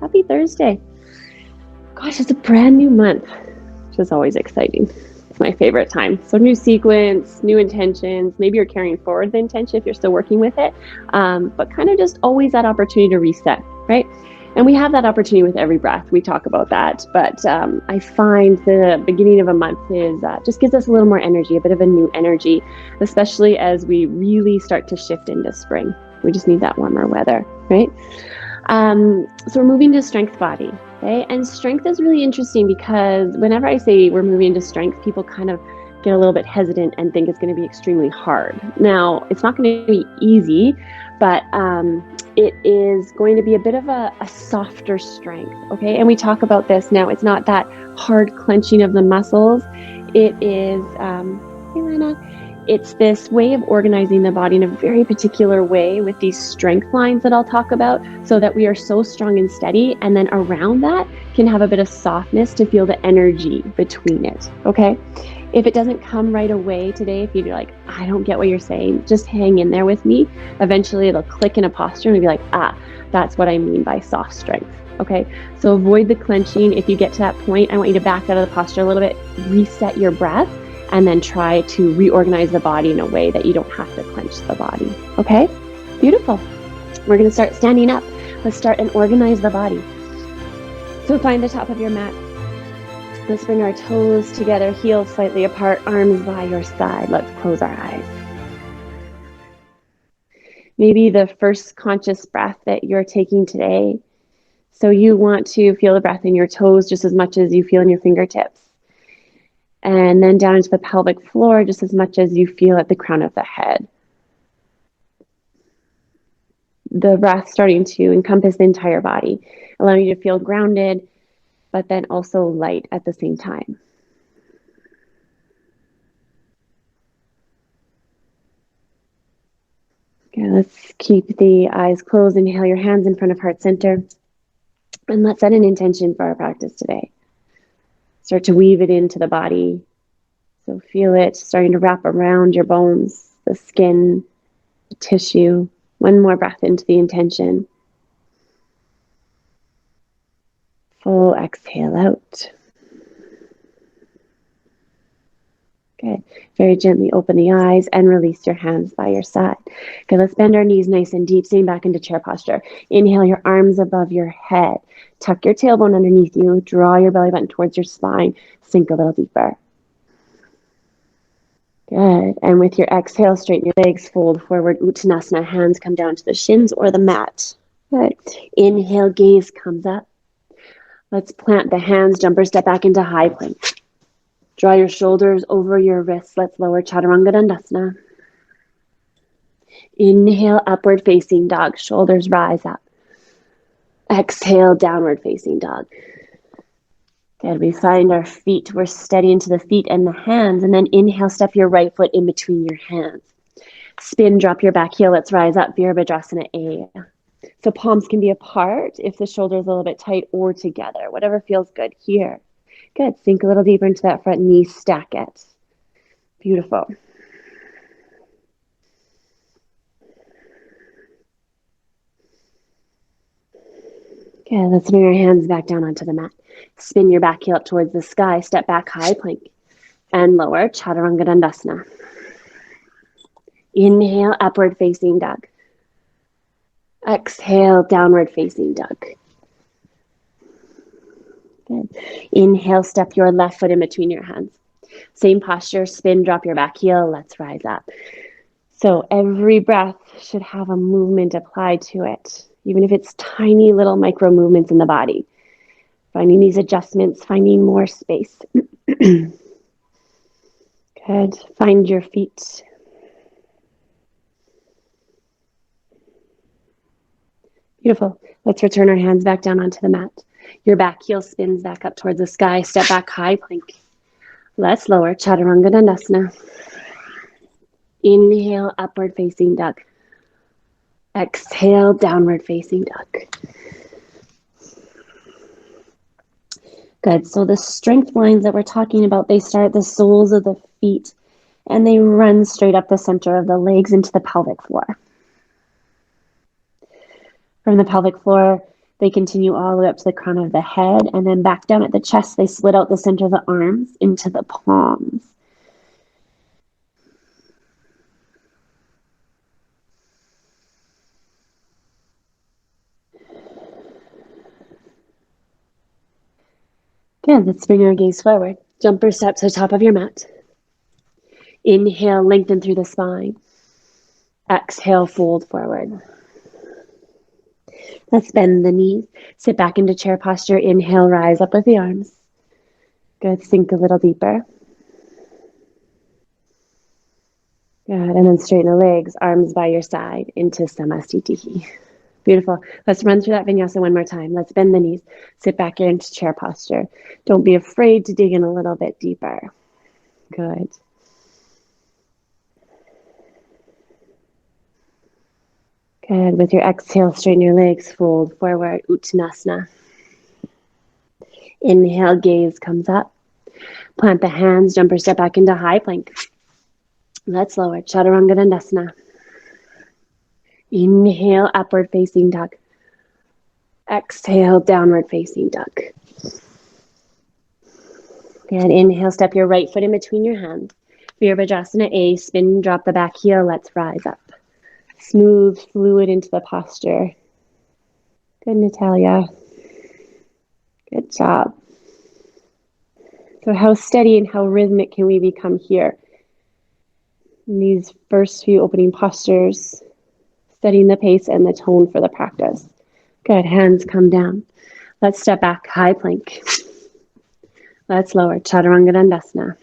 Happy Thursday. Gosh, it's a brand new month, which is always exciting. It's my favorite time. So new sequence, new intentions. Maybe you're carrying forward the intention if you're still working with it, but kind of just always that opportunity to reset, right? And we have that opportunity with every breath. We talk about that, but I find the beginning of a month is just gives us a little more energy, a bit of a new energy, especially as we really start to shift into spring. We just need that warmer weather, right? So we're moving to strength body, okay? And strength is really interesting because whenever I say we're moving into strength, people kind of get a little bit hesitant and think it's going to be extremely hard. Now, it's not going to be easy, but it is going to be a bit of a softer strength, okay? And we talk about this now. It's not that hard clenching of the muscles. It is, hey Lana, it's this way of organizing the body in a very particular way with these strength lines that I'll talk about so that we are so strong and steady. And then around that can have a bit of softness to feel the energy between it, okay? If it doesn't come right away today, if you're like, I don't get what you're saying, just hang in there with me. Eventually it'll click in a posture and you'll be like, that's what I mean by soft strength. Okay, so avoid the clenching. If you get to that point, I want you to back out of the posture a little bit, reset your breath, and then try to reorganize the body in a way that you don't have to clench the body. Okay, beautiful. We're going to start standing up. Let's start and organize the body. So find the top of your mat. Let's bring our toes together, heels slightly apart, arms by your side. Let's close our eyes. Maybe the first conscious breath that you're taking today. So you want to feel the breath in your toes just as much as you feel in your fingertips. And then down into the pelvic floor just as much as you feel at the crown of the head. The breath starting to encompass the entire body, allowing you to feel grounded, but then also light at the same time. Okay, let's keep the eyes closed. Inhale your hands in front of heart center. And let's set an intention for our practice today. Start to weave it into the body. So feel it starting to wrap around your bones, the skin, the tissue. One more breath into the intention. Full exhale out. Good. Very gently open the eyes and release your hands by your side. Okay, let's bend our knees nice and deep, staying back into chair posture. Inhale your arms above your head. Tuck your tailbone underneath you. Draw your belly button towards your spine. Sink a little deeper. Good. And with your exhale, straighten your legs, fold forward, Uttanasana. Hands come down to the shins or the mat. Good. Inhale, gaze comes up. Let's plant the hands, jumper step back into high plank. Draw your shoulders over your wrists. Let's lower Chaturanga Dandasana. Inhale, upward facing dog. Shoulders rise up. Exhale, downward facing dog. Good. We find our feet. We're steady into the feet and the hands. And then inhale, step your right foot in between your hands. Spin, drop your back heel. Let's rise up. Virabhadrasana A. So palms can be apart if the shoulder is a little bit tight, or together. Whatever feels good here. Good. Sink a little deeper into that front knee. Stack it. Beautiful. Okay, let's bring our hands back down onto the mat. Spin your back heel up towards the sky. Step back, high plank. And lower, Chaturanga Dandasana. Inhale, upward facing dog. Exhale, downward facing dog. Good. Inhale, step your left foot in between your hands. Same posture, spin, drop your back heel. Let's rise up. So every breath should have a movement applied to it, even if it's tiny little micro movements in the body. Finding these adjustments, finding more space. Good. Find your feet. Beautiful. Let's return our hands back down onto the mat. Your back heel spins back up towards the sky. Step back, high plank. Let's lower, Chaturanga Dandasana. Inhale, upward facing dog. Exhale, downward facing dog. Good. So the strength lines that we're talking about, they start at the soles of the feet and they run straight up the center of the legs into the pelvic floor. From the pelvic floor, They continue all the way up to the crown of the head, and then back down at the chest. They split out the center of the arms into the palms. Good. Let's bring our gaze forward. Jumper step to the top of your mat. Inhale, lengthen through the spine. Exhale, fold forward. Let's bend the knees. Sit back into chair posture. Inhale, rise up with the arms. Good. Sink a little deeper. Good. And then straighten the legs, arms by your side into Samasthiti. Beautiful. Let's run through that vinyasa one more time. Let's bend the knees. Sit back into chair posture. Don't be afraid to dig in a little bit deeper. Good. Good. With your exhale, straighten your legs, fold forward, Uttanasana. Inhale, gaze comes up. Plant the hands, jumper step back into high plank. Let's lower, Chaturanga Dandasana. Inhale, upward facing dog. Exhale, downward facing dog. Good. Inhale, step your right foot in between your hands. Virabhadrasana A, spin, drop the back heel. Let's rise up. Smooth, fluid into the posture. Good, Natalia. Good job. So how steady and how rhythmic can we become here? In these first few opening postures, setting the pace and the tone for the practice. Good, hands come down. Let's step back, high plank. Let's lower, Chaturanga Dandasana.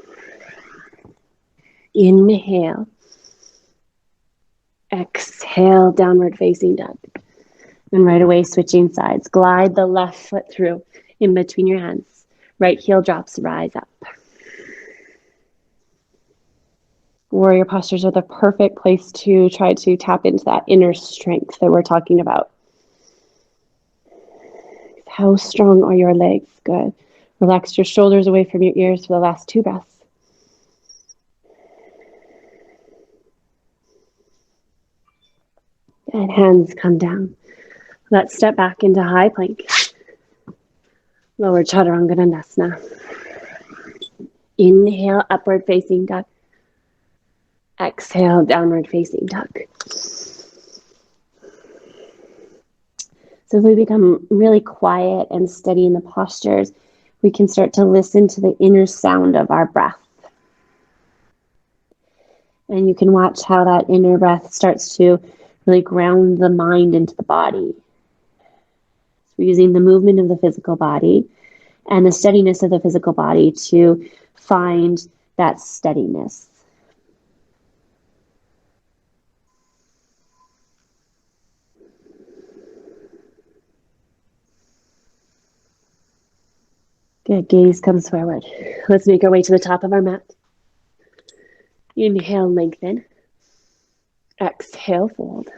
Inhale. Exhale, downward facing dog. And right away, switching sides. Glide the left foot through in between your hands. Right heel drops, rise up. Warrior postures are the perfect place to try to tap into that inner strength that we're talking about. How strong are your legs? Good. Relax your shoulders away from your ears for the last 2 breaths. And hands come down. Let's step back into high plank. Lower Chaturanga Dandasana. Inhale, upward facing dog. Exhale, downward facing dog. So if we become really quiet and steady in the postures, we can start to listen to the inner sound of our breath. And you can watch how that inner breath starts to really ground the mind into the body. So we're using the movement of the physical body and the steadiness of the physical body to find that steadiness. Good, gaze comes forward. Let's make our way to the top of our mat. Inhale, lengthen. Exhale, fold.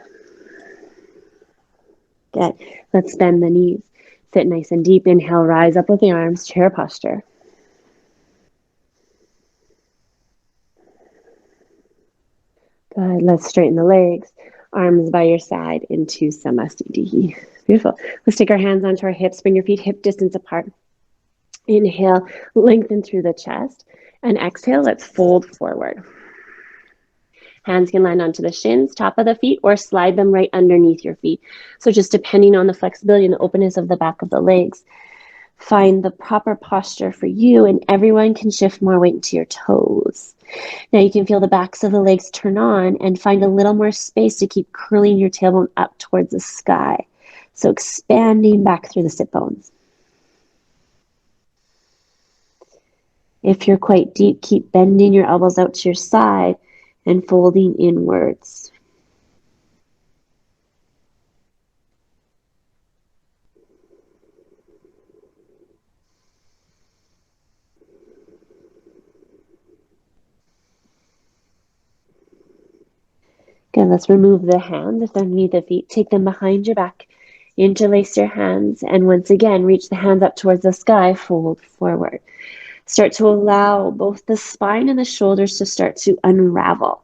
Good. Let's bend the knees. Sit nice and deep. Inhale, rise up with the arms, chair posture. Good. Let's straighten the legs. Arms by your side into Samasthiti. Beautiful. Let's take our hands onto our hips. Bring your feet hip distance apart. Inhale, lengthen through the chest. And exhale, let's fold forward. Hands can land onto the shins, top of the feet, or slide them right underneath your feet. So just depending on the flexibility and the openness of the back of the legs, find the proper posture for you, and everyone can shift more weight into your toes. Now you can feel the backs of the legs turn on and find a little more space to keep curling your tailbone up towards the sky. So expanding back through the sit bones. If you're quite deep, keep bending your elbows out to your side and folding inwards. Good, let's remove the hands underneath the feet. Take them behind your back. Interlace your hands, and once again, reach the hands up towards the sky, fold forward. Start to allow both the spine and the shoulders to start to unravel.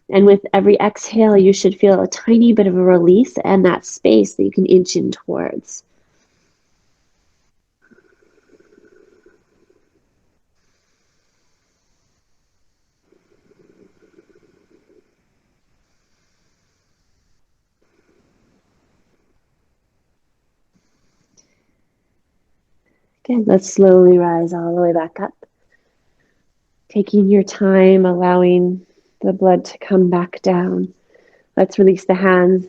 And with every exhale, you should feel a tiny bit of a release and that space that you can inch in towards. Good. Let's slowly rise all the way back up. Taking your time, allowing the blood to come back down. Let's release the hands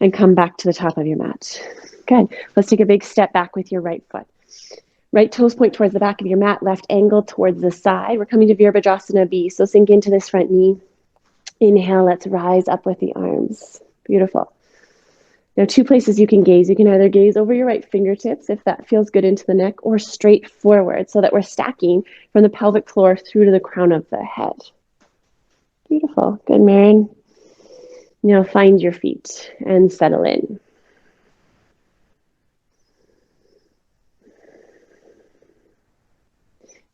and come back to the top of your mat. Good. Let's take a big step back with your right foot. Right toes point towards the back of your mat, left angle towards the side. We're coming to Virabhadrasana B, so sink into this front knee. Inhale, let's rise up with the arms. Beautiful. Now, two places you can gaze. You can either gaze over your right fingertips, if that feels good, into the neck, or straight forward, so that we're stacking from the pelvic floor through to the crown of the head. Beautiful. Good, Marin. Now find your feet and settle in.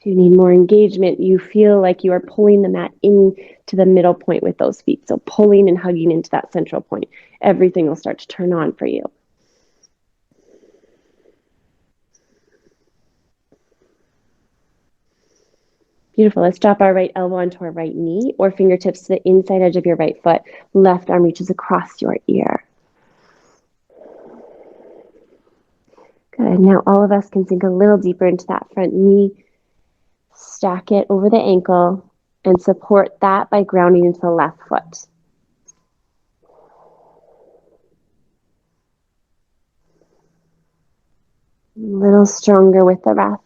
If you need more engagement, you feel like you are pulling the mat into the middle point with those feet. So pulling and hugging into that central point. Everything will start to turn on for you. Beautiful. Let's drop our right elbow onto our right knee or fingertips to the inside edge of your right foot. Left arm reaches across your ear. Good. Now all of us can sink a little deeper into that front knee. Stack it over the ankle and support that by grounding into the left foot. A little stronger with the breath.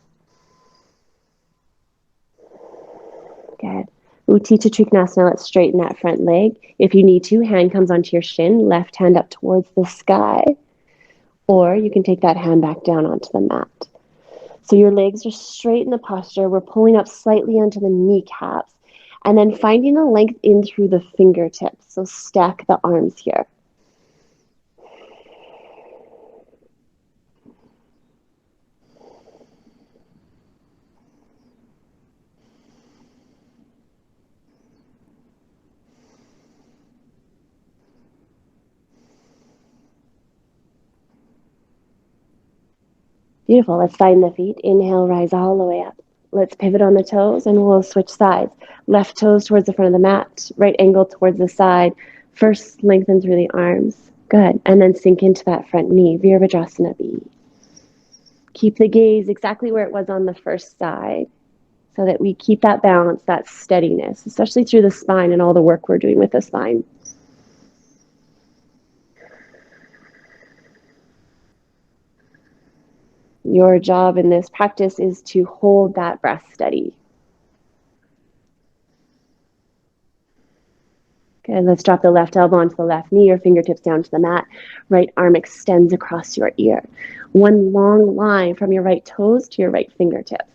Good. Utthita Trikonasana, let's straighten that front leg. If you need to, hand comes onto your shin, left hand up towards the sky. Or you can take that hand back down onto the mat. So your legs are straight in the posture. We're pulling up slightly onto the kneecaps. And then finding the length in through the fingertips. So stack the arms here. Beautiful. Let's find the feet. Inhale, rise all the way up. Let's pivot on the toes and we'll switch sides. Left toes towards the front of the mat, right angle towards the side. First, lengthen through the arms. Good. And then sink into that front knee. Virabhadrasana B. Keep the gaze exactly where it was on the first side so that we keep that balance, that steadiness, especially through the spine and all the work we're doing with the spine. Your job in this practice is to hold that breath steady. Okay, let's drop the left elbow onto the left knee or fingertips down to the mat. Right arm extends across your ear. One long line from your right toes to your right fingertips.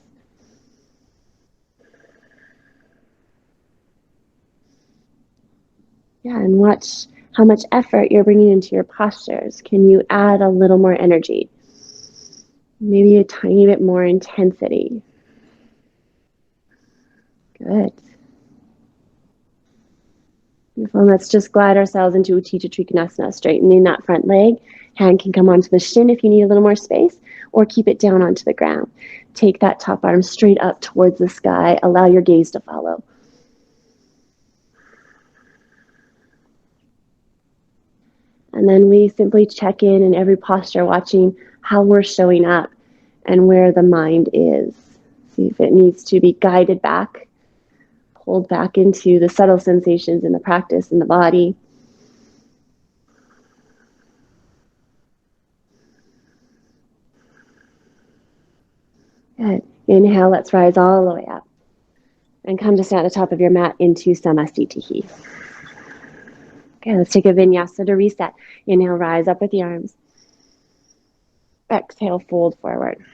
Yeah, and watch how much effort you're bringing into your postures. Can you add a little more energy? Maybe a tiny bit more intensity. Good. Beautiful. And let's just glide ourselves into Utthita Trikonasana, straightening that front leg. Hand can come onto the shin if you need a little more space, or keep it down onto the ground. Take that top arm straight up towards the sky. Allow your gaze to follow. And then we simply check in every posture, watching how we're showing up and where the mind is. See if it needs to be guided back, pulled back into the subtle sensations in the practice in the body. Good. Inhale, let's rise all the way up. And come to stand at the top of your mat into Samasthiti. Okay, let's take a vinyasa to reset. Inhale, rise up with the arms. Exhale, fold forward.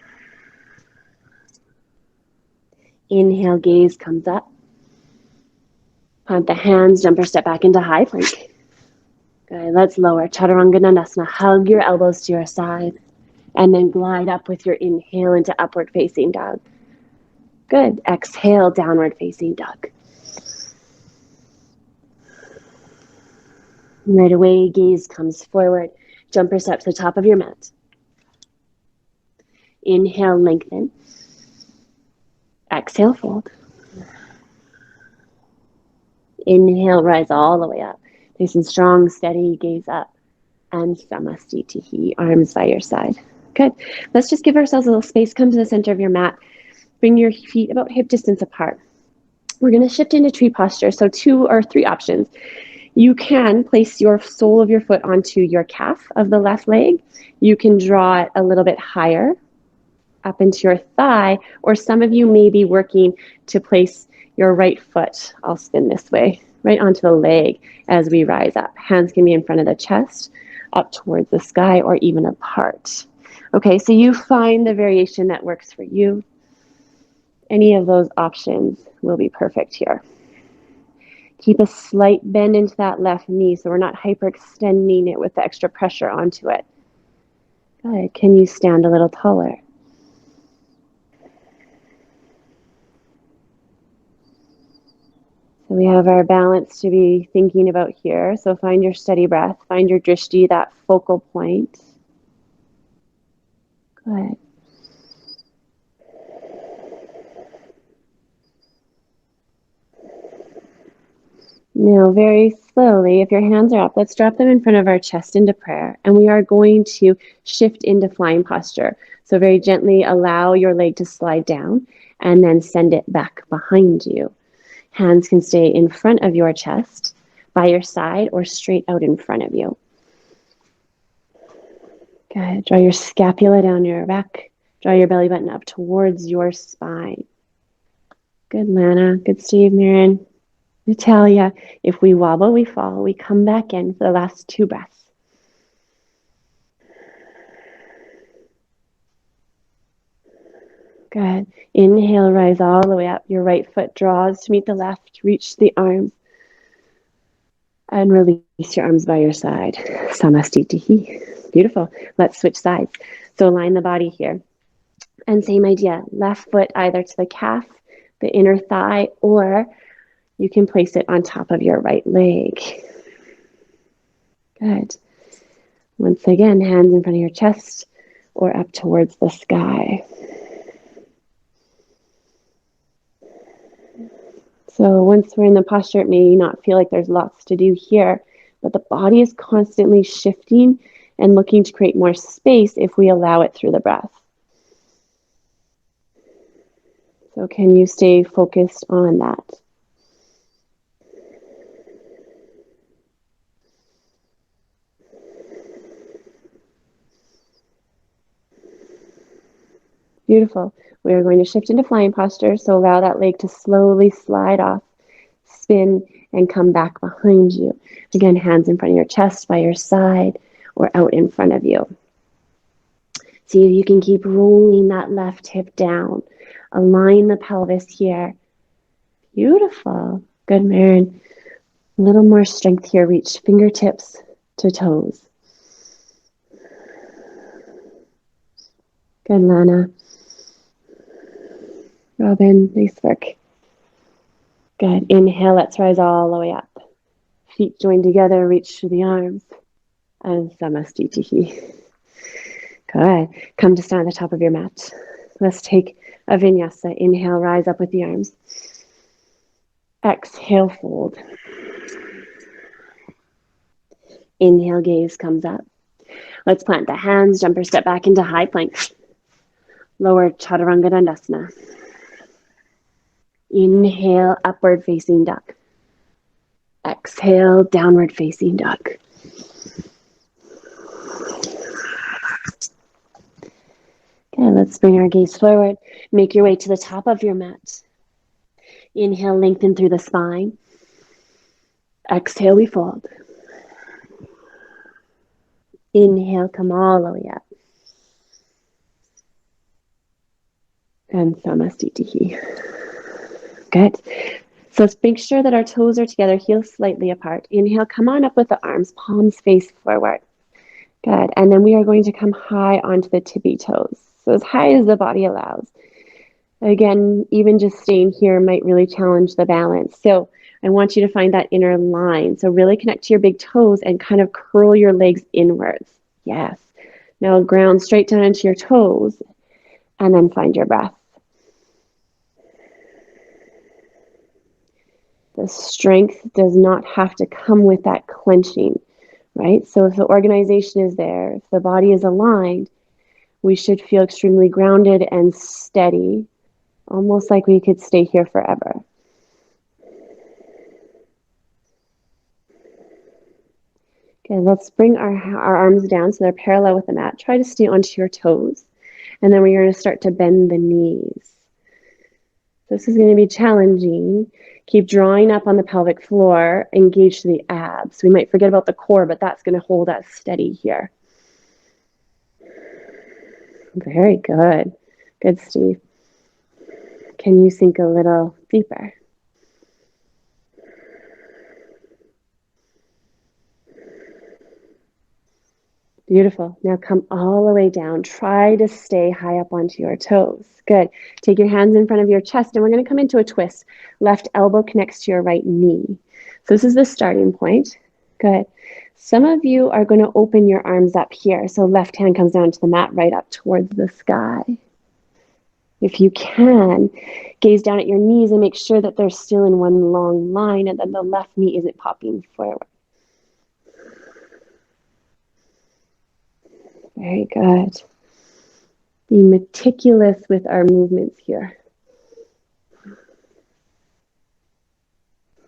Inhale, gaze comes up. Plant the hands, jump or step back into high plank. Good, let's lower. Chaturanga Dandasana. Hug your elbows to your side. And then glide up with your inhale into upward facing dog. Good. Exhale, downward facing dog. And right away, gaze comes forward. Jump or step to the top of your mat. Inhale, lengthen. Exhale, fold. Inhale, rise all the way up. Nice and strong, steady, gaze up. And Samasthiti, arms by your side. Good. Let's just give ourselves a little space. Come to the center of your mat. Bring your feet about hip distance apart. We're going to shift into tree posture. So 2 or 3 options. You can place your sole of your foot onto your calf of the left leg. You can draw it a little bit higher up into your thigh, or some of you may be working to place your right foot, I'll spin this way, right onto the leg as we rise up. Hands can be in front of the chest, up towards the sky, or even apart. Okay, so you find the variation that works for you. Any of those options will be perfect here. Keep a slight bend into that left knee so we're not hyperextending it with the extra pressure onto it. Good. Can you stand a little taller? So we have our balance to be thinking about here. So find your steady breath, find your drishti, that focal point. Good. Now, very slowly, if your hands are up, let's drop them in front of our chest into prayer. And we are going to shift into flying posture. So very gently allow your leg to slide down and then send it back behind you. Hands can stay in front of your chest, by your side, or straight out in front of you. Good. Draw your scapula down your back. Draw your belly button up towards your spine. Good, Lana. Good, Steve, Maren. Natalia. If we wobble, we fall. We come back in for the last 2 breaths. Good. Inhale, rise all the way up. Your right foot draws to meet the left. Reach the arms. And release your arms by your side. Samastitihi. Beautiful. Let's switch sides. So align the body here. And same idea. Left foot either to the calf, the inner thigh, or you can place it on top of your right leg. Good. Once again, hands in front of your chest or up towards the sky. So once we're in the posture, it may not feel like there's lots to do here, but the body is constantly shifting and looking to create more space if we allow it through the breath. So can you stay focused on that? Beautiful. We are going to shift into flying posture, so allow that leg to slowly slide off, spin, and come back behind you. Again, hands in front of your chest, by your side, or out in front of you. See if you can keep rolling that left hip down. Align the pelvis here. Beautiful. Good, Maren. A little more strength here. Reach fingertips to toes. Good, Lana. Robin, nice work. Good. Inhale, let's rise all the way up. Feet joined together, reach through the arms. And Samastitihi. Good. Come to stand at the top of your mat. Let's take a vinyasa. Inhale, rise up with the arms. Exhale, fold. Inhale, gaze comes up. Let's plant the hands, jump or step back into high plank. Lower chaturanga dandasana. Inhale, upward facing duck. Exhale, downward facing duck. Okay, let's bring our gaze forward. Make your way to the top of your mat. Inhale, lengthen through the spine. Exhale, we fold. Inhale, come all the way up. And Samastitihi. Good. So let's make sure that our toes are together, heels slightly apart. Inhale, come on up with the arms, palms face forward. Good. And then we are going to come high onto the tippy toes. So as high as the body allows. Again, even just staying here might really challenge the balance. So I want you to find that inner line. So really connect to your big toes and kind of curl your legs inwards. Yes. Now ground straight down into your toes and then find your breath. The strength does not have to come with that clenching, right? So if the organization is there, if the body is aligned, We should feel extremely grounded and steady, almost like we could stay here forever. Okay, let's bring our arms down so they're parallel with the mat. Try to stay onto your toes. And then we're going to start to bend the knees. This is going to be challenging. Keep drawing up on the pelvic floor, engage the abs. We might forget about the core, but that's going to hold us steady here. Very good. Good, Steve. Can you sink a little deeper? Beautiful. Now come all the way down. Try to stay high up onto your toes. Good. Take your hands in front of your chest, and we're going to come into a twist. Left elbow connects to your right knee. So this is the starting point. Good. Some of you are going to open your arms up here. So left hand comes down to the mat, right up towards the sky. If you can, gaze down at your knees and make sure that they're still in one long line and that the left knee isn't popping forward. Very good. Be meticulous with our movements here.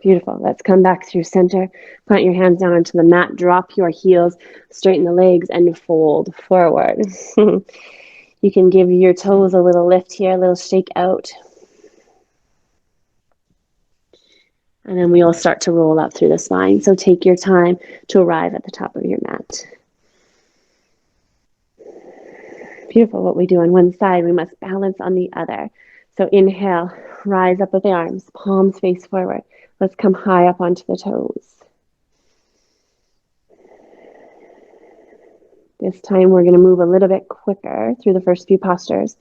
Beautiful. Let's come back through center. Plant your hands down onto the mat. Drop your heels, straighten the legs, and fold forward. You can give your toes a little lift here, a little shake out. And then we will start to roll up through the spine. So take your time to arrive at the top of your mat. Beautiful. What we do on one side, we must balance on the other. So inhale, rise up with the arms, palms face forward. Let's come high up onto the toes. This time we're going to move a little bit quicker through the first few postures.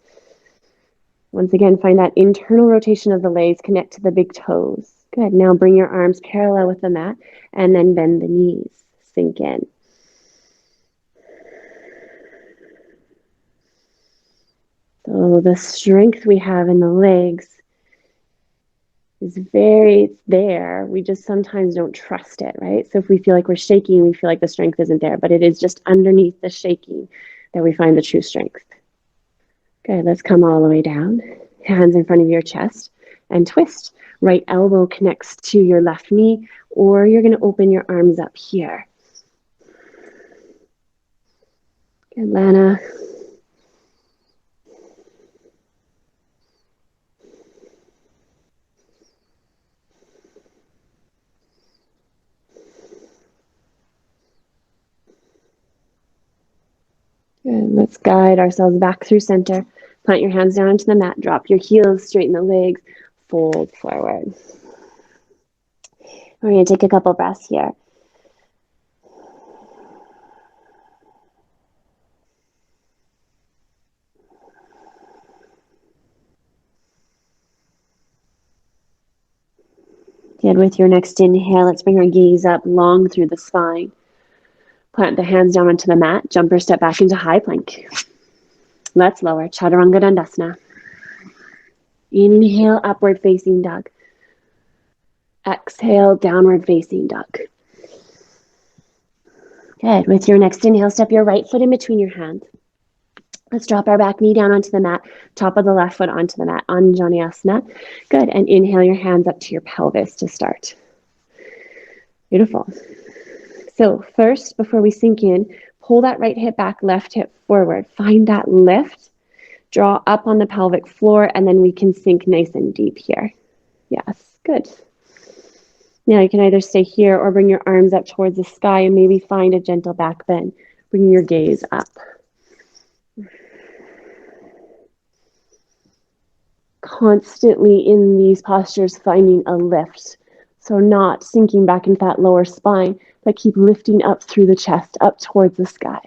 Once again, find that internal rotation of the legs, connect to the big toes. Good. Now bring your arms parallel with the mat and then bend the knees. Sink in. So the strength we have in the legs is it's there. We just sometimes don't trust it, right? So if we feel like we're shaking, we feel like the strength isn't there, but it is just underneath the shaking that we find the true strength. Okay, let's come all the way down. Hands in front of your chest and twist. Right elbow connects to your left knee, or you're going to open your arms up here. Good, Lana. Good. Let's guide ourselves back through center. Plant your hands down onto the mat. Drop your heels, straighten the legs, fold forward. We're going to take a couple breaths here. Good. With your next inhale, let's bring our gaze up long through the spine. Plant the hands down onto the mat. Jumper step back into high plank. Let's lower. Chaturanga Dandasana. Inhale, upward facing dog. Exhale, downward facing dog. Good. With your next inhale, step your right foot in between your hands. Let's drop our back knee down onto the mat, top of the left foot onto the mat, Anjaneyasana. Good. And inhale your hands up to your pelvis to start. Beautiful. So first, before we sink in, pull that right hip back, left hip forward. Find that lift. Draw up on the pelvic floor, and then we can sink nice and deep here. Yes, good. Now you can either stay here or bring your arms up towards the sky and maybe find a gentle back bend. Bring your gaze up. Constantly in these postures finding a lift. So not sinking back into that lower spine, but keep lifting up through the chest, up towards the sky.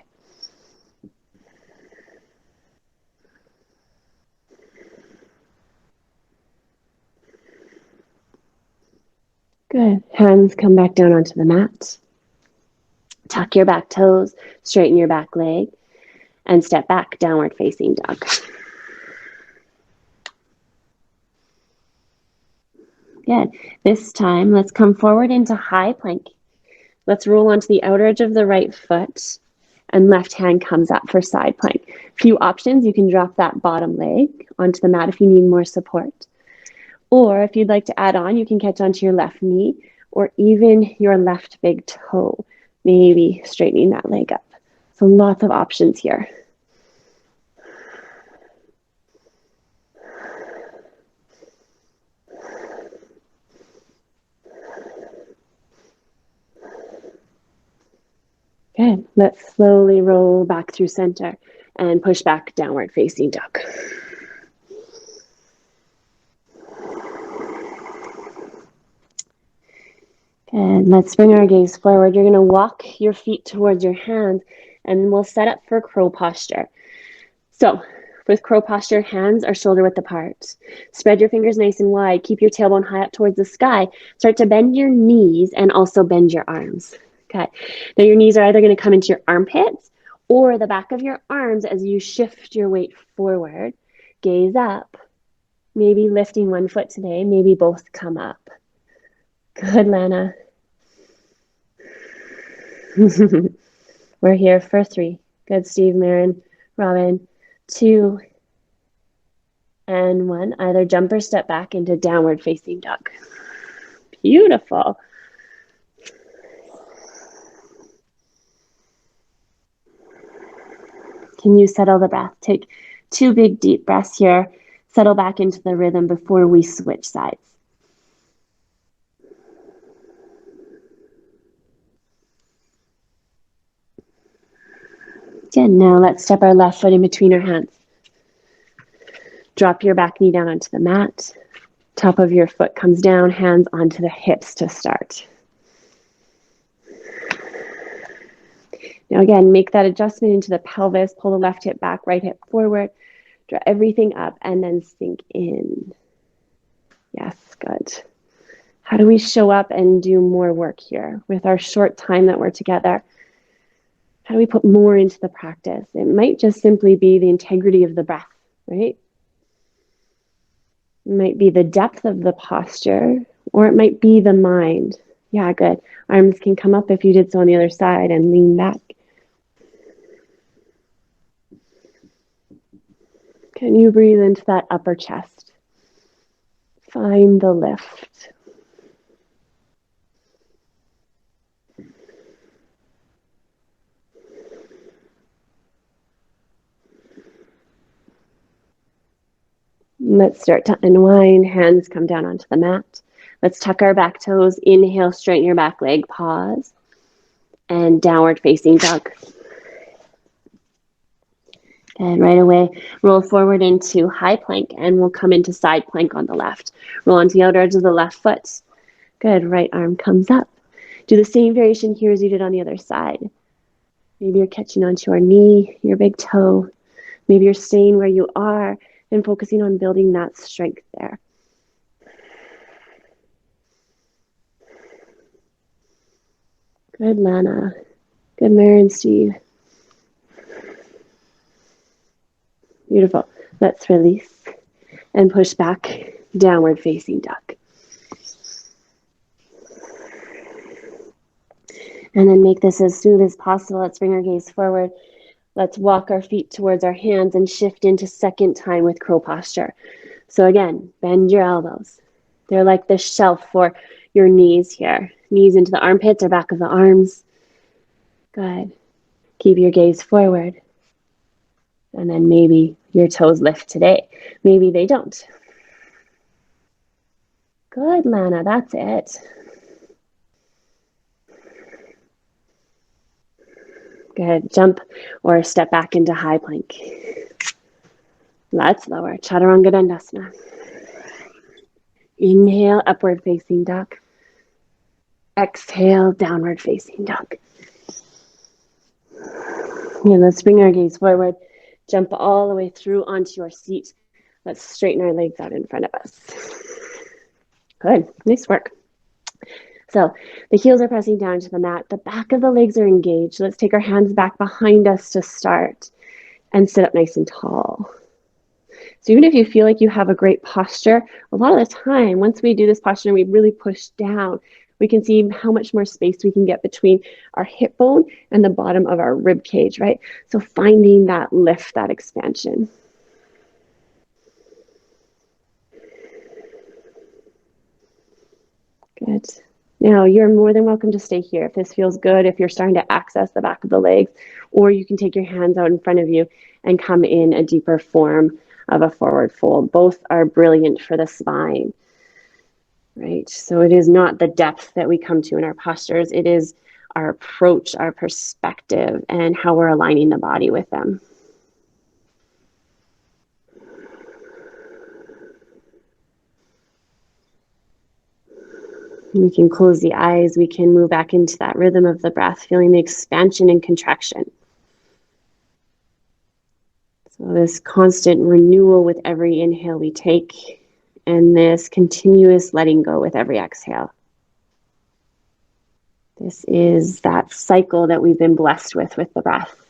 Good. Hands come back down onto the mat. Tuck your back toes, straighten your back leg, and step back, downward facing dog. Good. This time, let's come forward into high plank. Let's roll onto the outer edge of the right foot. and left hand comes up for side plank. Few options, you can drop that bottom leg onto the mat if you need more support. Or if you'd like to add on, you can catch onto your left knee or even your left big toe, maybe straightening that leg up. So lots of options here. Good. Let's slowly roll back through center and push back, downward facing dog. Good. Let's bring our gaze forward. You're going to walk your feet towards your hands and we'll set up for crow posture. So with crow posture, hands are shoulder width apart. Spread your fingers nice and wide. Keep your tailbone high up towards the sky. Start to bend your knees and also bend your arms. Okay. Now your knees are either going to come into your armpits or the back of your arms as you shift your weight forward. Gaze up. Maybe lifting one foot today. Maybe both come up. Good, Lana. We're here for 3. Good, Steve, Marin, Robin. 2 and 1. Either jump or step back into downward facing dog. Beautiful. Can you settle the breath? Take 2 big deep breaths here. Settle back into the rhythm before we switch sides. Good. Now let's step our left foot in between our hands. Drop your back knee down onto the mat. Top of your foot comes down, hands onto the hips to start. Now again, make that adjustment into the pelvis. Pull the left hip back, right hip forward. Draw everything up and then sink in. Yes, good. How do we show up and do more work here with our short time that we're together? How do we put more into the practice? It might just simply be the integrity of the breath, right? It might be the depth of the posture, or it might be the mind. Yeah, good. Arms can come up if you did so on the other side and lean back. Can you breathe into that upper chest? Find the lift. Let's start to unwind. Hands come down onto the mat. Let's tuck our back toes. Inhale, straighten your back leg. Pause. And downward facing dog. And right away, roll forward into high plank and we'll come into side plank on the left. Roll onto the outer edge of the left foot. Good. Right arm comes up. Do the same variation here as you did on the other side. Maybe you're catching onto your knee, your big toe. Maybe you're staying where you are and focusing on building that strength there. Good, Lana. Good, Marin, Steve. Beautiful. Let's release and push back, downward facing dog. And then make this as smooth as possible. Let's bring our gaze forward. Let's walk our feet towards our hands and shift into second time with crow posture. So again, bend your elbows. They're like the shelf for your knees here. Knees into the armpits or back of the arms. Good. Keep your gaze forward. And then maybe your toes lift today. Maybe they don't. Good, Lana. That's it. Good. Jump or step back into high plank. Let's lower. Chaturanga Dandasana. Inhale, upward facing dog. Exhale, downward facing dog. And let's bring our gaze forward. Jump all the way through onto your seat. Let's straighten our legs out in front of us. Good. Nice work. So the heels are pressing down to the mat. The back of the legs are engaged. Let's take our hands back behind us to start and sit up nice and tall. So even if you feel like you have a great posture, a lot of the time, once we do this posture and we really push down, We can see how much more space we can get between our hip bone and the bottom of our rib cage, right? So finding that lift, that expansion. Good. Now, you're more than welcome to stay here if this feels good, if you're starting to access the back of the legs, or you can take your hands out in front of you and come in a deeper form of a forward fold. Both are brilliant for the spine, right? So it is not the depth that we come to in our postures. It is our approach, our perspective, and how we're aligning the body with them. We can close the eyes. We can move back into that rhythm of the breath, feeling the expansion and contraction. So this constant renewal with every inhale we take, and this continuous letting go with every exhale. This is that cycle that we've been blessed with the breath.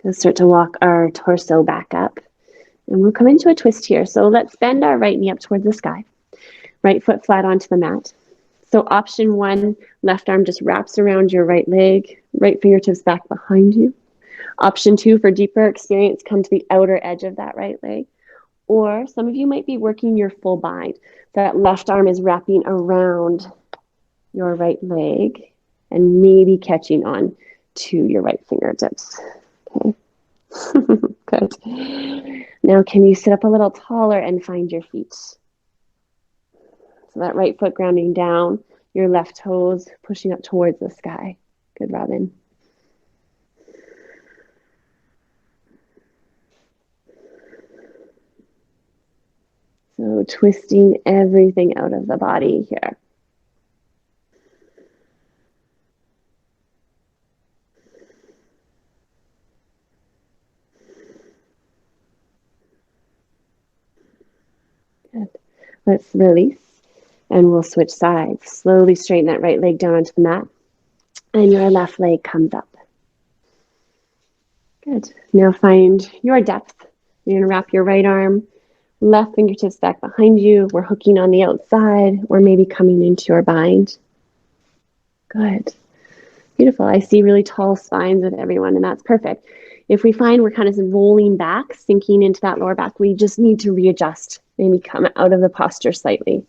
We'll start to walk our torso back up, and we'll come into a twist here. So let's bend our right knee up towards the sky, right foot flat onto the mat. So option 1, left arm just wraps around your right leg, right fingertips back behind you. Option 2, for deeper experience, come to the outer edge of that right leg. Or some of you might be working your full bind. That left arm is wrapping around your right leg and maybe catching on to your right fingertips. Okay. Good. Now, can you sit up a little taller and find your feet? So that right foot grounding down, your left toes pushing up towards the sky. Good, Robin. So twisting everything out of the body here. Good. Let's release. And we'll switch sides. Slowly straighten that right leg down onto the mat. And your left leg comes up. Good. Now find your depth. You're going to wrap your right arm, left fingertips back behind you. We're hooking on the outside. Or maybe coming into your bind. Good. Beautiful. I see really tall spines with everyone, and that's perfect. If we find we're kind of rolling back, sinking into that lower back, we just need to readjust. Maybe come out of the posture slightly.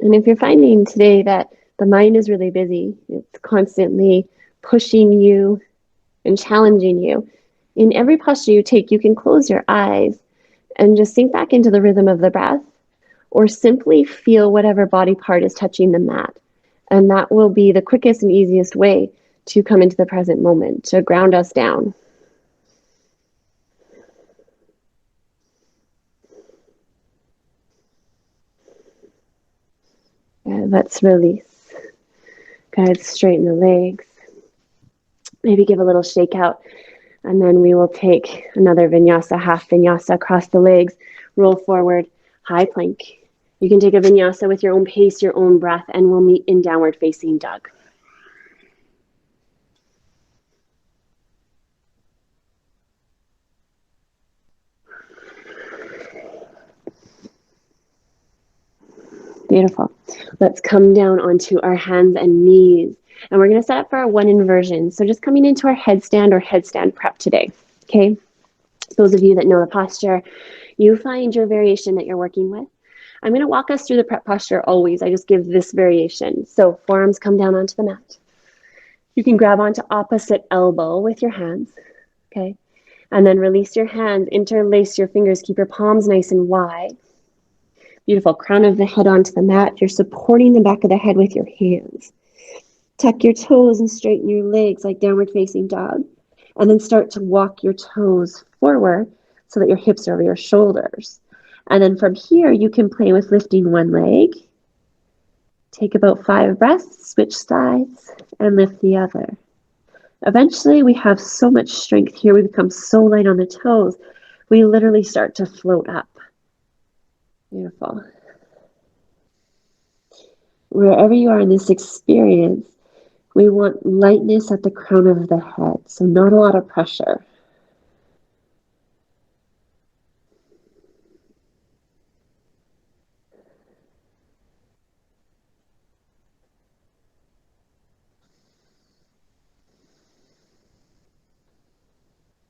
And if you're finding today that the mind is really busy, it's constantly pushing you and challenging you, in every posture you take, you can close your eyes and just sink back into the rhythm of the breath, or simply feel whatever body part is touching the mat. And that will be the quickest and easiest way to come into the present moment, to ground us down. And let's release. Good, straighten the legs. Maybe give a little shake out. And then we will take another vinyasa, half vinyasa across the legs, roll forward, high plank. You can take a vinyasa with your own pace, your own breath, and we'll meet in downward facing dog. Beautiful. Let's come down onto our hands and knees. And we're going to set up for our one inversion. So just coming into our headstand or headstand prep today. Okay. Those of you that know the posture, you find your variation that you're working with. I'm going to walk us through the prep posture always. I just give this variation. So forearms come down onto the mat. You can grab onto opposite elbow with your hands. Okay. And then release your hands, interlace your fingers, keep your palms nice and wide. Beautiful. Crown of the head onto the mat. You're supporting the back of the head with your hands. Tuck your toes and straighten your legs like downward facing dog. And then start to walk your toes forward so that your hips are over your shoulders. And then from here, you can play with lifting one leg. Take about 5 breaths, switch sides, and lift the other. Eventually, we have so much strength here. We become so light on the toes. We literally start to float up. Beautiful. Wherever you are in this experience, We want lightness at the crown of the head, so not a lot of pressure.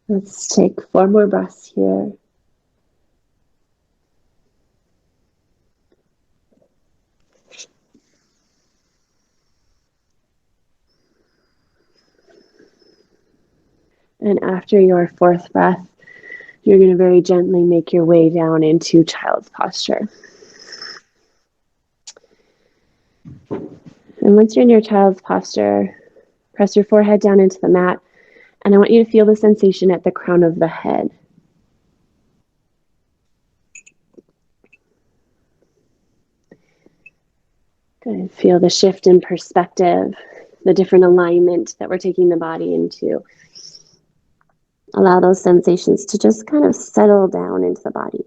Let's take 4 more breaths here. And after your 4th breath, you're going to very gently make your way down into child's posture. And once you're in your child's posture, press your forehead down into the mat, and I want you to feel the sensation at the crown of the head. Good. Feel the shift in perspective, the different alignment that we're taking the body into. Allow those sensations to just kind of settle down into the body.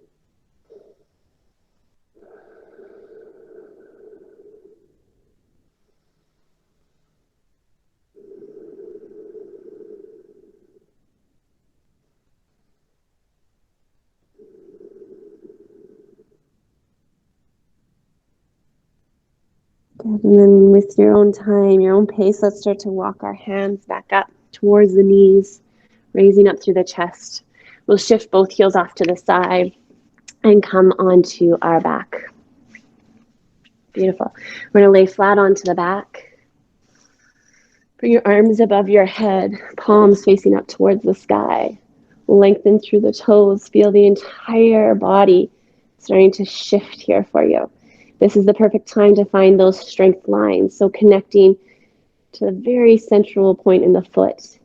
Good. And then with your own time, your own pace, let's start to walk our hands back up towards the knees, raising up through the chest. We'll shift both heels off to the side and come onto our back. Beautiful. We're going to lay flat onto the back. Bring your arms above your head, palms facing up towards the sky. Lengthen through the toes. Feel the entire body starting to shift here for you. This is the perfect time to find those strength lines. So connecting to the very central point in the foot.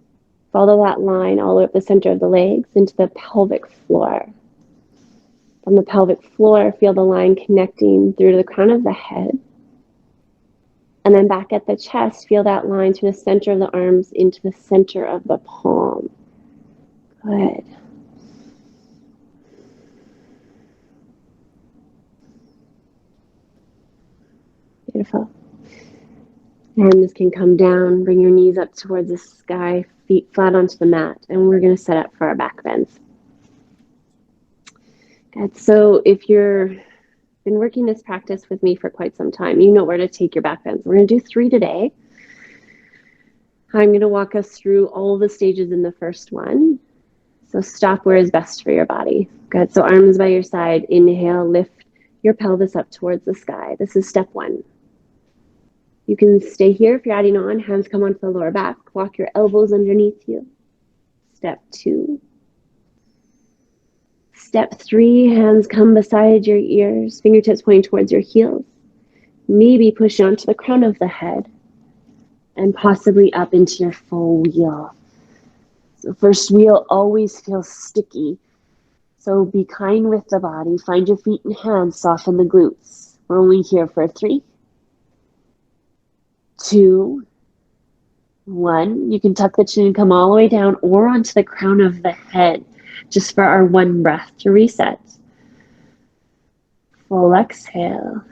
Follow that line all the way up the center of the legs into the pelvic floor. From the pelvic floor, feel the line connecting through to the crown of the head. And then back at the chest, feel that line through the center of the arms into the center of the palm. Good. Beautiful. Hands can come down, bring your knees up towards the sky, feet flat onto the mat, and we're going to set up for our back bends. Good. So if you've been working this practice with me for quite some time, you know where to take your back bends. We're going to do 3 today. I'm going to walk us through all the stages in the first one. So stop where is best for your body. Good. So arms by your side. Inhale, lift your pelvis up towards the sky. This is step 1. You can stay here if you're adding on. Hands come onto the lower back. Walk your elbows underneath you. Step 2. Step 3, hands come beside your ears. Fingertips pointing towards your heels. Maybe push onto the crown of the head and possibly up into your full wheel. So first wheel always feels sticky. So be kind with the body. Find your feet and hands. Soften the glutes. We're only here for 3, 2, 1. You can tuck the chin and come all the way down or onto the crown of the head just for our 1 breath to reset. Full exhale.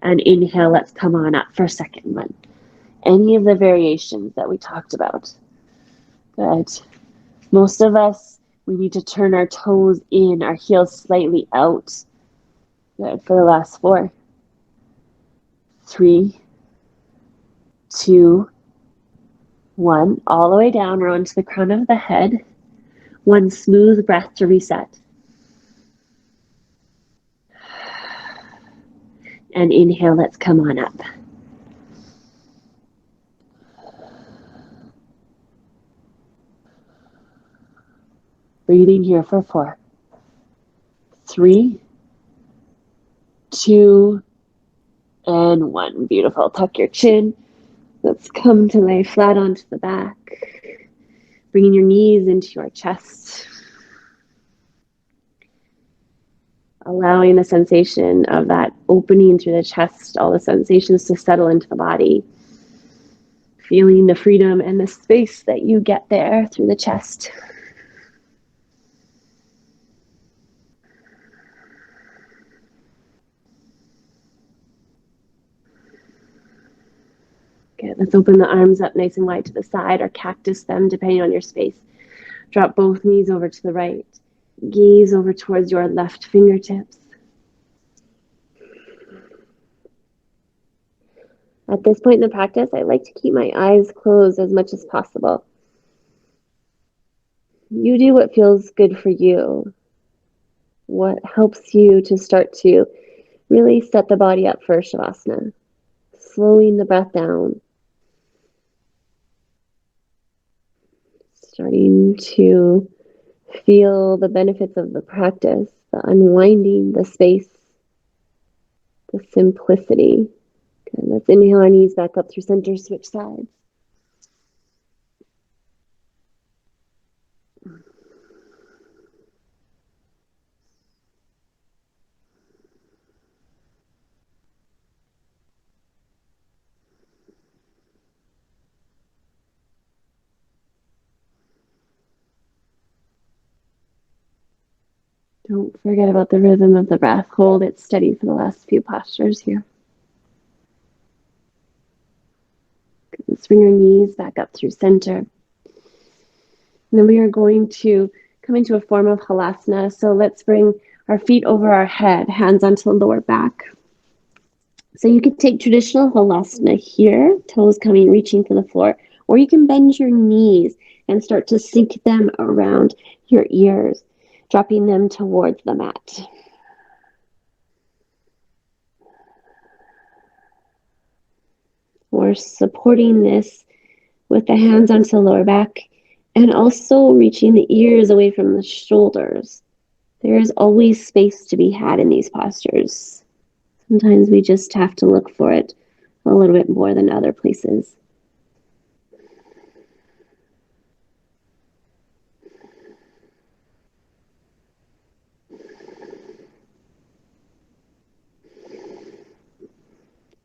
And inhale, let's come on up for a second one. Any of the variations that we talked about. Good. Most of us, we need to turn our toes in, our heels slightly out. Good. For the last 4, 3, 2, 1. All the way down. We're onto the crown of the head. 1 smooth breath to reset. And inhale, let's come on up. Breathing here for 4, 3, 2, and 1. Beautiful. Tuck your chin. Let's come to lay flat onto the back. Bringing your knees into your chest. Allowing the sensation of that opening through the chest, all the sensations to settle into the body. Feeling the freedom and the space that you get there through the chest. Good. Let's open the arms up nice and wide to the side, or cactus them depending on your space. Drop both knees over to the right. Gaze over towards your left fingertips. At this point in the practice, I like to keep my eyes closed as much as possible. You do what feels good for you. What helps you to start to really set the body up for Shavasana. Slowing the breath down. Starting to feel the benefits of the practice, the unwinding, the space, the simplicity. Okay, let's inhale our knees back up through center, switch sides. Don't forget about the rhythm of the breath. Hold it steady for the last few postures here. Let's bring our knees back up through center. And then we are going to come into a form of halasana. So let's bring our feet over our head, hands onto the lower back. So you could take traditional halasana here, toes coming, reaching for the floor, or you can bend your knees and start to sink them around your ears, dropping them towards the mat. We're supporting this with the hands onto the lower back and also reaching the ears away from the shoulders. There is always space to be had in these postures. Sometimes we just have to look for it a little bit more than other places.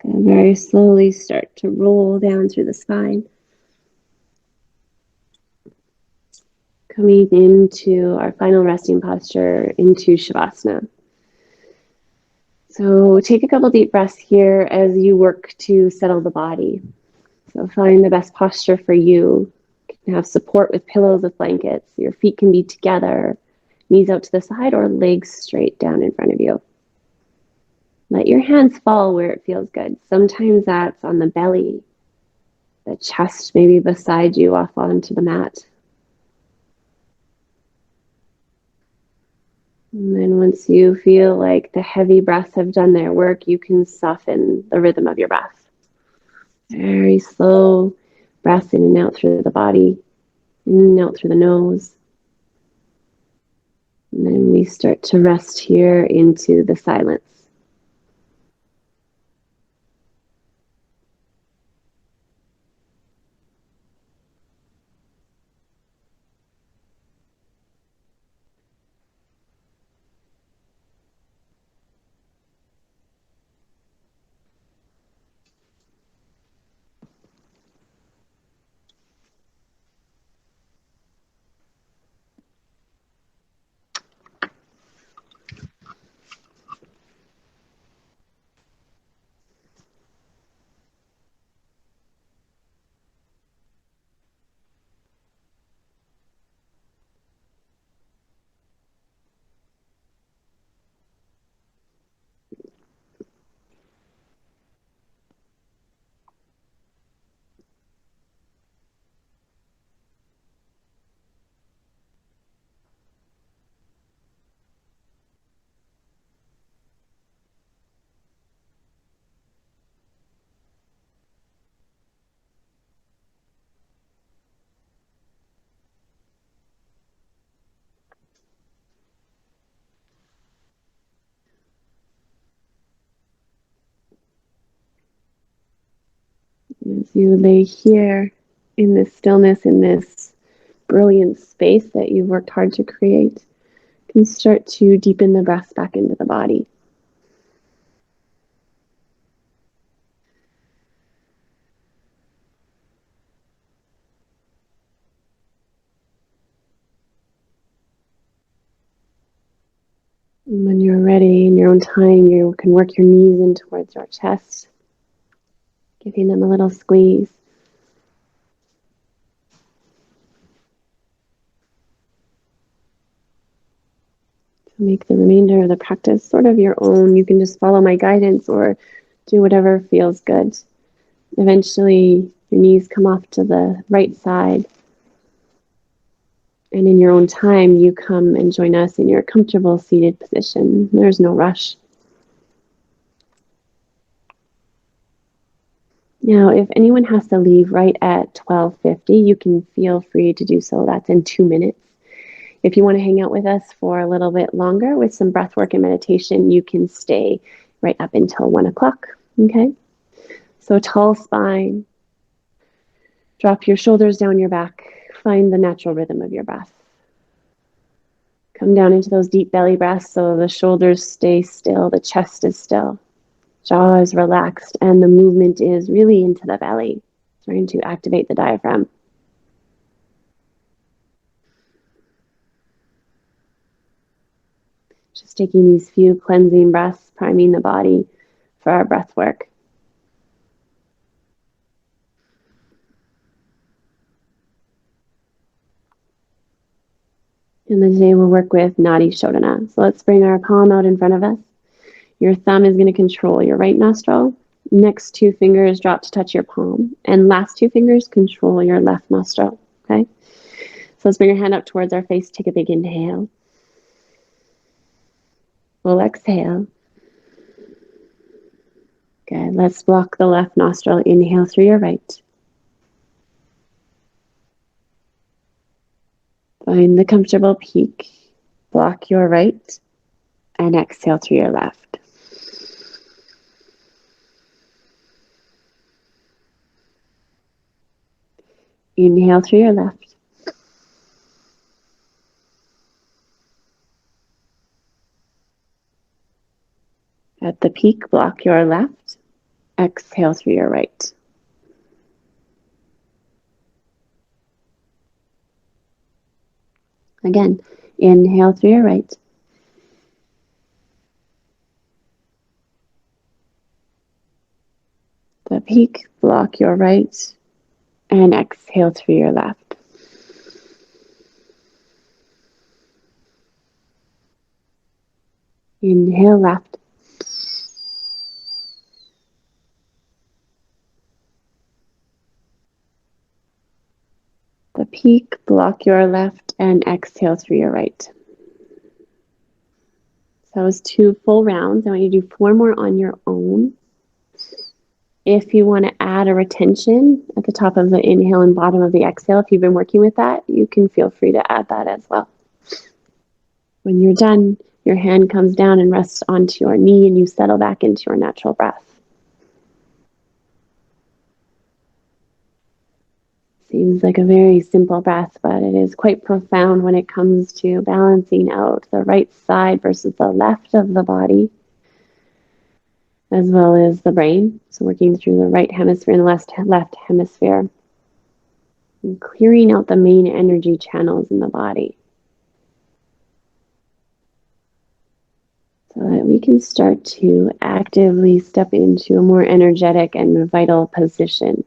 Gonna very slowly start to roll down through the spine. Coming into our final resting posture into Shavasana. So take a couple deep breaths here as you work to settle the body. So find the best posture for you. You can have support with pillows, with blankets. Your feet can be together, knees out to the side, or legs straight down in front of you. Let your hands fall where it feels good. Sometimes that's on the belly, the chest maybe beside you off onto the mat. And then once you feel like the heavy breaths have done their work, you can soften the rhythm of your breath. Very slow breath in and out through the body, in and out through the nose. And then we start to rest here into the silence. As you lay here in this stillness, in this brilliant space that you've worked hard to create, you can start to deepen the breath back into the body. And when you're ready, in your own time, you can work your knees in towards your chest, giving them a little squeeze. Make the remainder of the practice sort of your own. You can just follow my guidance or do whatever feels good. Eventually, your knees come off to the right side. And in your own time, you come and join us in your comfortable seated position. There's no rush. Now, if anyone has to leave right at 12:50, you can feel free to do so. That's in 2 minutes. If you want to hang out with us for a little bit longer with some breath work and meditation, you can stay right up until 1 o'clock. Okay? So tall spine. Drop your shoulders down your back. Find the natural rhythm of your breath. Come down into those deep belly breaths so the shoulders stay still, the chest is still, jaw is relaxed, and the movement is really into the belly, trying to activate the diaphragm. Just taking these few cleansing breaths, priming the body for our breath work. And then today we'll work with Nadi Shodhana. So let's bring our palm out in front of us. Your thumb is going to control your right nostril. Next two fingers drop to touch your palm. And last two fingers control your left nostril. Okay? So let's bring your hand up towards our face. Take a big inhale. We'll exhale. Good. Let's block the left nostril. Inhale through your right. Find the comfortable peak. Block your right. And exhale through your left. Inhale through your left. At the peak, block your left. Exhale through your right. Again, inhale through your right. The peak, block your right. And exhale through your left. Inhale left. The peak, block your left, and exhale through your right. So that was 2 full rounds. I want you to do 4 more on your own. If you want to add a retention at the top of the inhale and bottom of the exhale, if you've been working with that, you can feel free to add that as well. When you're done, your hand comes down and rests onto your knee and you settle back into your natural breath. Seems like a very simple breath, but it is quite profound when it comes to balancing out the right side versus the left of the body, as well as the brain. So working through the right hemisphere and the left hemisphere, and clearing out the main energy channels in the body, so that we can start to actively step into a more energetic and vital position.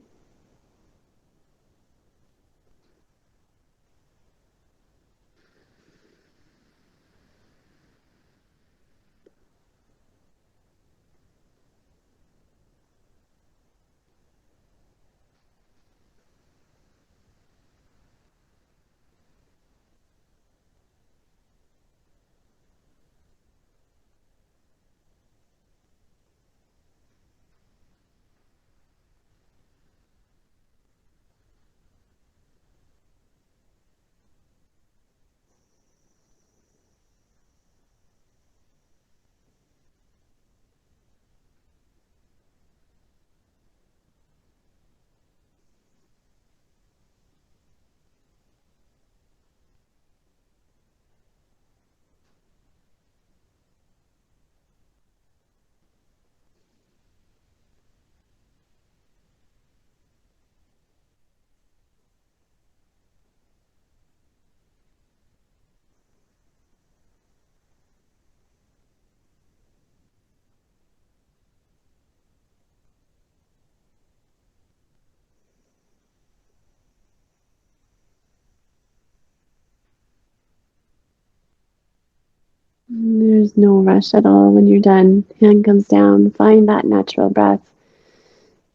There's no rush at all. When you're done, hand comes down, find that natural breath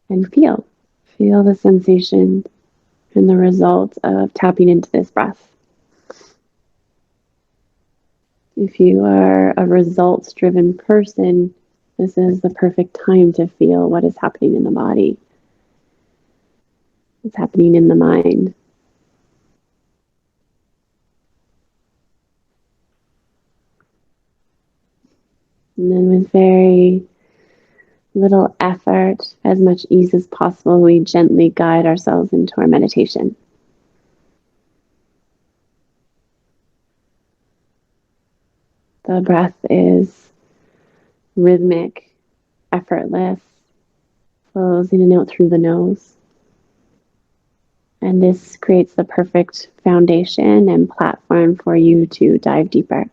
and feel. Feel the sensation and the result of tapping into this breath. If you are a results-driven person, this is the perfect time to feel what is happening in the body. What's happening in the mind. And then with very little effort, as much ease as possible, we gently guide ourselves into our meditation. The breath is rhythmic, effortless, flows in and out through the nose. And this creates the perfect foundation and platform for you to dive deeper.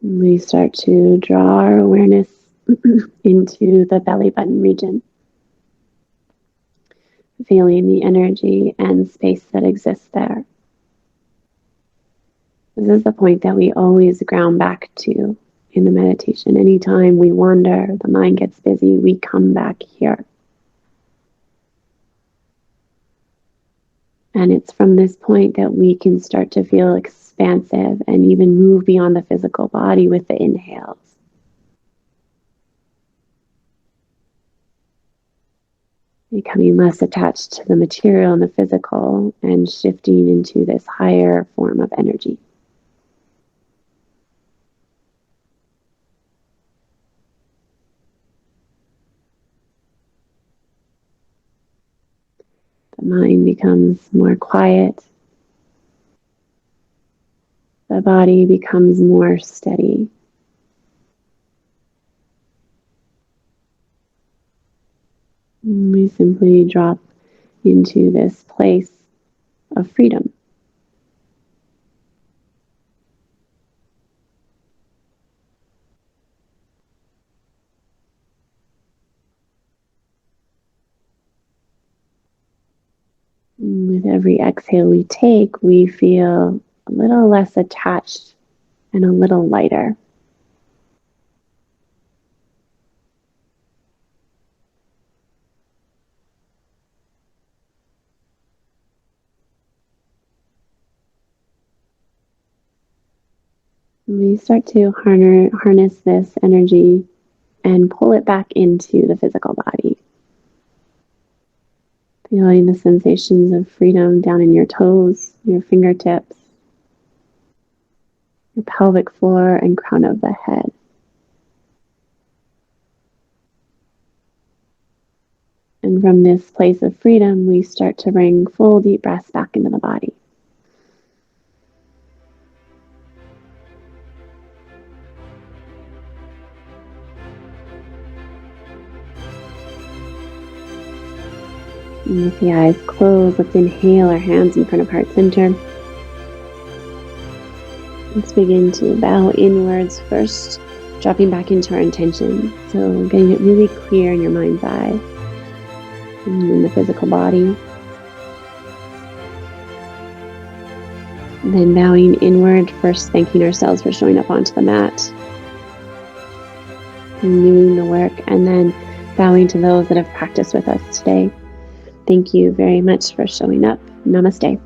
We start to draw our awareness into the belly button region, feeling the energy and space that exists there. This is the point that we always ground back to in the meditation. Anytime we wander, the mind gets busy, we come back here. And it's from this point that we can start to feel expansive and even move beyond the physical body with the inhales. Becoming less attached to the material and the physical and shifting into this higher form of energy. The mind becomes more quiet. The body becomes more steady. We simply drop into this place of freedom. With every exhale we take, we feel a little less attached and a little lighter. We start to harness this energy and pull it back into the physical body. Feeling the sensations of freedom down in your toes, your fingertips, your pelvic floor and crown of the head. And from this place of freedom, we start to bring full deep breaths back into the body. And with the eyes closed, let's inhale our hands in front of heart center. Let's begin to bow inwards first, dropping back into our intention. So getting it really clear in your mind's eye and in the physical body. And then bowing inward, first thanking ourselves for showing up onto the mat, renewing the work, and then bowing to those that have practiced with us today. Thank you very much for showing up. Namaste.